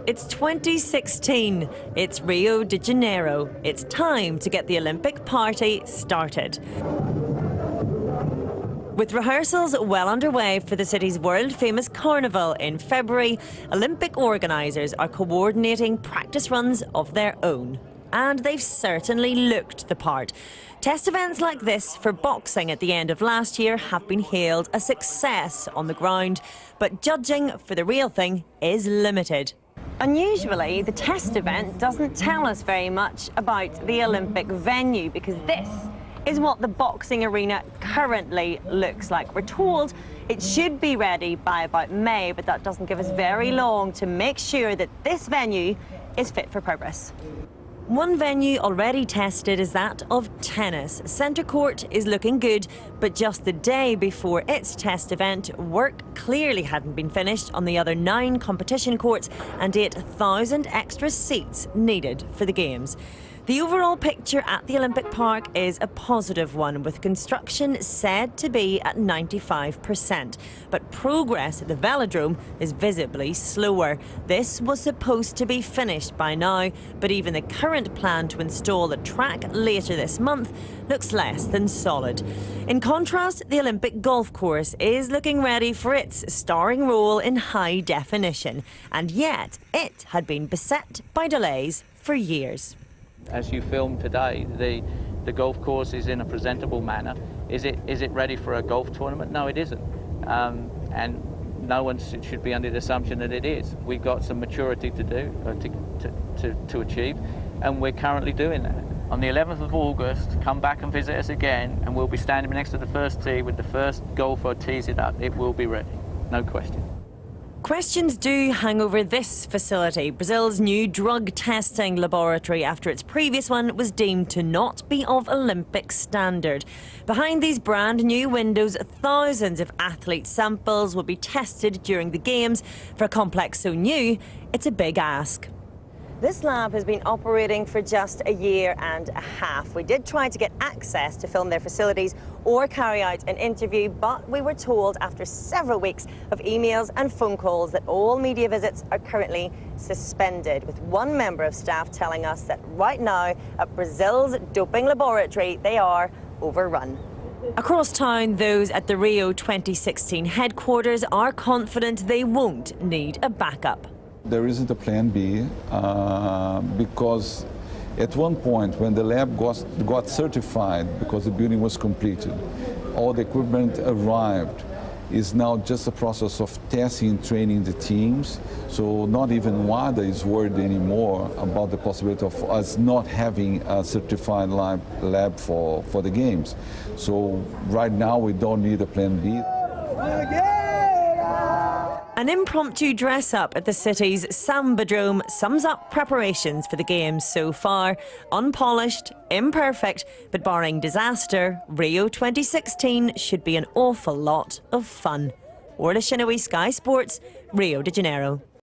It's 2016. It's Rio de Janeiro. It's time to get the Olympic party started. With rehearsals well underway for the city's world-famous Carnival in February, Olympic organisers are coordinating practice runs of their own. And they've certainly looked the part. Test events like this for boxing at the end of last year have been hailed a success on the ground, but judging for the real thing is limited. Unusually, the test event doesn't tell us very much about the Olympic venue, because this is what the boxing arena currently looks like. We're told it should be ready by about May, but that doesn't give us very long to make sure that this venue is fit for purpose. One venue already tested is that of tennis. Centre Court is looking good, but just the day before its test event, work clearly hadn't been finished on the other 9 competition courts and 8,000 extra seats needed for the Games. The overall picture at the Olympic Park is a positive one, with construction said to be at 95%. But progress at the velodrome is visibly slower. This was supposed to be finished by now, but even the current plan to install the track later this month looks less than solid. In contrast, the Olympic golf course is looking ready for its starring role in high definition. And yet, it had been beset by delays for years. As you filmed today, the golf course is in a presentable manner. Is it ready for a golf tournament? No, it isn't. And no one should be under the assumption that it is. We've got some maturity to do, to achieve, and we're currently doing that. On the 11th of August, come back and visit us again, and we'll be standing next to the first tee with the first golfer tees it up. It will be ready, no question. Questions do hang over this facility, Brazil's new drug testing laboratory, after its previous one was deemed to not be of Olympic standard. Behind these brand new windows, thousands of athlete samples will be tested during the Games. For a complex so new, it's a big ask. This lab has been operating for just a year and a half. We did try to get access to film their facilities or carry out an interview, but we were told after several weeks of emails and phone calls that all media visits are currently suspended, with one member of staff telling us that right now at Brazil's doping laboratory they are overrun. Across town, those at the Rio 2016 headquarters are confident they won't need a backup. There isn't a plan B because at one point when the lab got certified, because the building was completed, all the equipment arrived, is now just a process of testing and training the teams. So not even WADA is worried anymore about the possibility of us not having a certified lab for the Games. So right now we don't need a plan B. An impromptu dress-up at the city's Samba Dome sums up preparations for the Games so far. Unpolished, imperfect, but barring disaster, Rio 2016 should be an awful lot of fun. Orla Shinoe, Sky Sports, Rio de Janeiro.